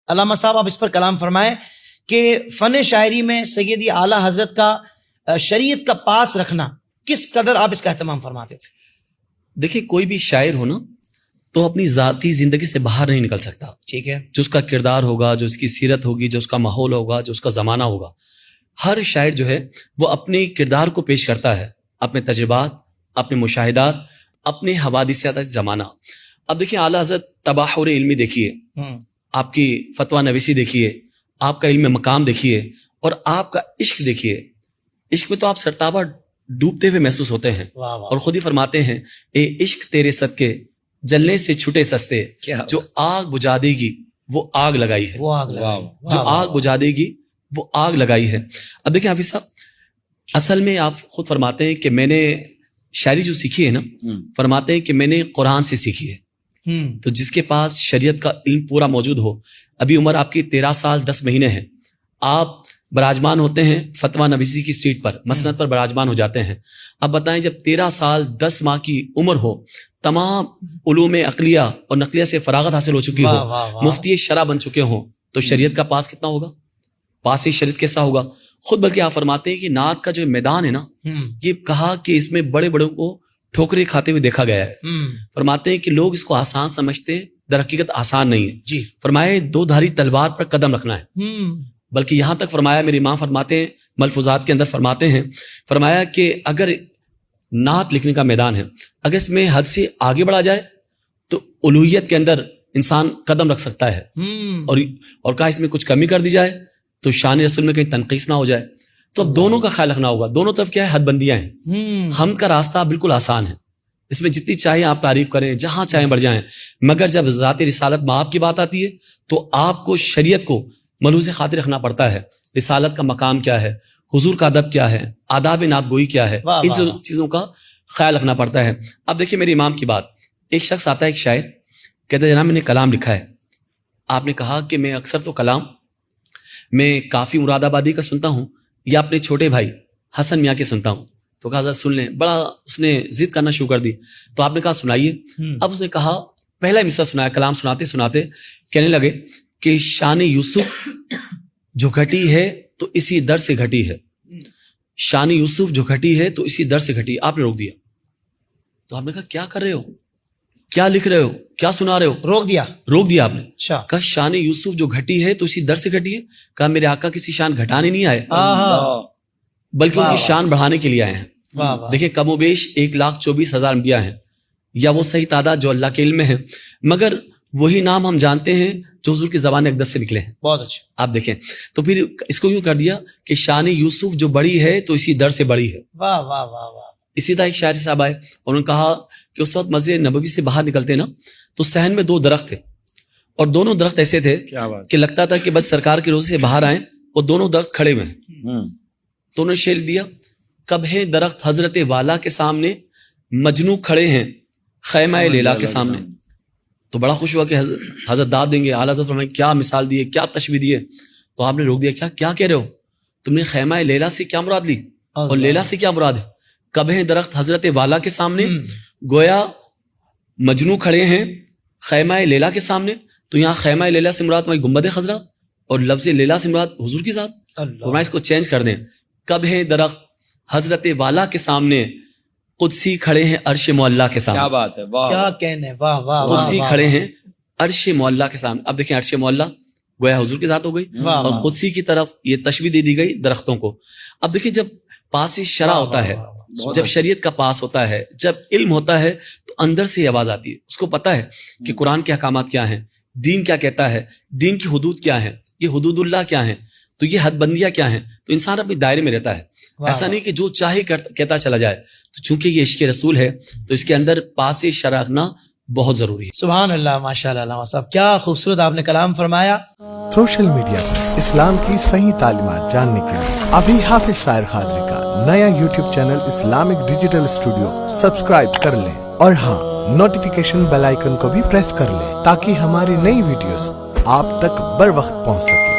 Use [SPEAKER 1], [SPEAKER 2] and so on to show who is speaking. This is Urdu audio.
[SPEAKER 1] علامہ صاحب آپ اس پر کلام فرمائیں کہ فن شاعری میں سیدی اعلیٰ حضرت کا شریعت کا پاس رکھنا کس قدر آپ اس کا اہتمام فرماتے تھے؟
[SPEAKER 2] دیکھیں کوئی بھی شاعر ہو نا تو اپنی ذاتی زندگی سے باہر نہیں نکل سکتا.
[SPEAKER 1] ٹھیک ہے.
[SPEAKER 2] جو اس کا کردار ہوگا، جو اس کی سیرت ہوگی، جو اس کا ماحول ہوگا، جو اس کا زمانہ ہوگا، ہر شاعر جو ہے وہ اپنے کردار کو پیش کرتا ہے، اپنے تجربات، اپنے مشاہدات، اپنے حوادثات زمانہ. اب دیکھیں اعلیٰ حضرت تباحر علمی دیکھیے، آپ کی فتویٰ نویسی دیکھیے، آپ کا علم مقام دیکھیے، اور آپ کا عشق دیکھیے. عشق میں تو آپ سرتابہ ڈوبتے ہوئے محسوس ہوتے ہیں. اور خود ہی فرماتے ہیں اے عشق تیرے صدقے جلنے سے چھٹے سستے، جو آگ بجھا دے گی وہ آگ لگائی ہے، جو آگ بجھا دے گی وہ آگ لگائی ہے. اب دیکھیں حافظ صاحب، اصل میں آپ خود فرماتے ہیں کہ میں نے شاعری جو سیکھی ہے نا، فرماتے ہیں کہ میں نے قرآن سے سیکھی ہے. تو جس کے پاس شریعت کا علم پورا موجود ہو، ابھی عمر آپ کی 13 سال 10 مہینے ہے، آپ براجمان ہوتے ہیں فتویٰ نویسی کی سیٹ پر، مسند پر براجمان ہو جاتے ہیں. اب بتائیں جب 13 سال 10 ماہ کی عمر ہو، تمام علوم عقلیہ اور نقلیہ سے فراغت حاصل ہو چکی ہو، مفتی شرع بن چکے ہوں، تو شریعت کا پاس کتنا ہوگا؟ پاس شریعت کیسا ہوگا؟ خود بلکہ آپ فرماتے ہیں کہ نعت کا جو میدان ہے نا، یہ کہا کہ اس میں بڑے بڑوں کو ٹھوکریں کھاتے ہوئے دیکھا گیا ہے. فرماتے ہیں کہ لوگ اس کو آسان سمجھتے، در حقیقت آسان نہیں ہے.
[SPEAKER 1] جی
[SPEAKER 2] فرمائے 2 دھاری تلوار پر قدم رکھنا ہے. بلکہ یہاں تک فرمایا، میرے امام فرماتے ہیں ملفوظات کے اندر فرماتے ہیں، فرمایا کہ اگر نعت لکھنے کا میدان ہے، اگر اس میں حد سے آگے بڑھا جائے تو الوہیت کے اندر انسان قدم رکھ سکتا ہے، اور کہا اس میں کچھ کمی کر دی جائے تو شان رسول میں کہیں تنقیص نہ ہو جائے. تو اب دونوں کا خیال رکھنا ہوگا. دونوں طرف کیا ہے؟ حد بندیاں ہیں. ہم کا راستہ بالکل آسان ہے، اس میں جتنی چاہیں آپ تعریف کریں، جہاں چاہیں بڑھ جائیں، مگر جب ذات رسالت مآب کی بات آتی ہے تو آپ کو شریعت کو ملحوظ خاطر رکھنا پڑتا ہے. رسالت کا مقام کیا ہے، حضور کا ادب کیا ہے، آداب نعت گوئی کیا ہے، ان چیزوں کا خیال رکھنا پڑتا ہے. اب دیکھیے میری امام کی بات، ایک شخص آتا ہے، ایک شاعر کہتا ہے جناب میں نے کلام لکھا ہے. آپ نے کہا کہ میں اکثر تو کلام میں کافی مراد آبادی کا سنتا ہوں یا اپنے چھوٹے بھائی حسن میاں کے سنتا ہوں. تو کہا حضرت سن لیں. بڑا اس نے ضد کرنا شروع کر دی. تو آپ نے کہا سنائیے. اب اس نے کہا پہلا مصرع سنایا، کلام سناتے سناتے کہنے لگے کہ شان یوسف جو گھٹی ہے تو اسی در سے گھٹی ہے، شان یوسف جو گھٹی ہے تو اسی در سے گھٹی. آپ نے روک دیا. تو آپ نے کہا کیا کر رہے ہو، کیا لکھ رہے ہو، کیا سنا رہے ہو؟ روک دیا آپ نے. کہا شان یوسف جو گھٹی ہے تو اسی در سے گھٹی ہے. کہا میرے آقا کسی شان گھٹانے نہیں آئے بلکہ ان کی شان بڑھانے کے لیے آئے ہیں. دیکھیں کم و بیش 1,24,000 انبیاء ہیں، یا وہ صحیح تعداد جو اللہ کے علم میں ہے، مگر وہی نام ہم جانتے ہیں جو حضور کی زبان اقدس سے نکلے ہیں. بہت اچھا. آپ دیکھیں تو پھر اس کو یوں کر دیا کہ شان یوسف جو بڑی ہے تو اسی در سے بڑی ہے. واہ واہ واہ واہ. اسی طرح ایک شاعر صاحب آئے، انہوں نے کہا کہ اس وقت مسجد نبوی سے باہر نکلتے نا تو صحن میں 2 درخت تھے، اور دونوں درخت ایسے تھے کہ لگتا تھا کہ بس سرکار کے روزے سے باہر آئیں، وہ دونوں درخت کھڑے ہوئے ہیں. تو انہوں نے شعر دیا، کب ہے درخت حضرت والا کے سامنے، مجنو کھڑے ہیں خیمہ لیلا کے سامنے. تو بڑا خوش ہوا کہ حضرت داد دیں گے. اعلیٰ حضرت فرمائیں کیا مثال دیے، کیا تشبیہ دیے. تو آپ نے روک دیا، کیا کہہ رہے ہو تم نے؟ خیمہ لیلا سے کیا مراد لی اور لیلا سے کیا مراد ہے؟ کب ہے درخت حضرت والا کے سامنے، گویا مجنو کھڑے ہیں خیمہ لیلا کے سامنے. تو یہاں خیمہ لیلا سے مراد ہماری گنبد خضرا، اور لفظ لیلا سے مراد حضور کی ذات. فرمایا اس کو چینج کر دیں، کب ہے درخت حضرت والا کے سامنے، قدسی کھڑے ہیں عرش معلیٰ کے سامنے. کیا بات ہے، کیا کہنے، واہ واہ. قدسی کھڑے ہیں عرش معلیٰ کے سامنے. اب دیکھیں عرش معلیٰ گویا حضور کی ذات ہو گئی، اور قدسی کی طرف یہ تشبیہ دے دی گئی درختوں کو. اب دیکھیں جب پاس شرع ہوتا ہے، جب شریعت کا پاس ہوتا ہے، جب علم ہوتا ہے، تو اندر سے یہ آواز آتی ہے. اس کو پتہ ہے کہ قرآن کے احکامات کیا ہیں، دین کیا کہتا ہے، دین کی حدود کیا ہیں، یہ حدود اللہ کیا ہیں، تو یہ حد بندیاں کیا ہیں. تو انسان اپنے دائرے میں رہتا ہے، ایسا نہیں کہ جو چاہے کہتا چلا جائے. تو چونکہ یہ عشق رسول ہے تو اس کے اندر پاس شرع رکھنا بہت ضروری ہے. سبحان اللہ، ماشاء اللہ. علامہ صاحب کیا خوبصورت آپ نے کلام فرمایا.
[SPEAKER 3] سوشل میڈیا پر اسلام کی صحیح تعلیمات جاننے کے لیے ابھی حافظ سائر قادری کا نیا YouTube channel Islamic digital studio subscribe کر لیں، اور ہاں نوٹیفیکیشن بیل آئیکن کو بھی پریس کر لیں تاکہ ہماری نئی ویڈیوز آپ تک بر وقت پہنچ سکے.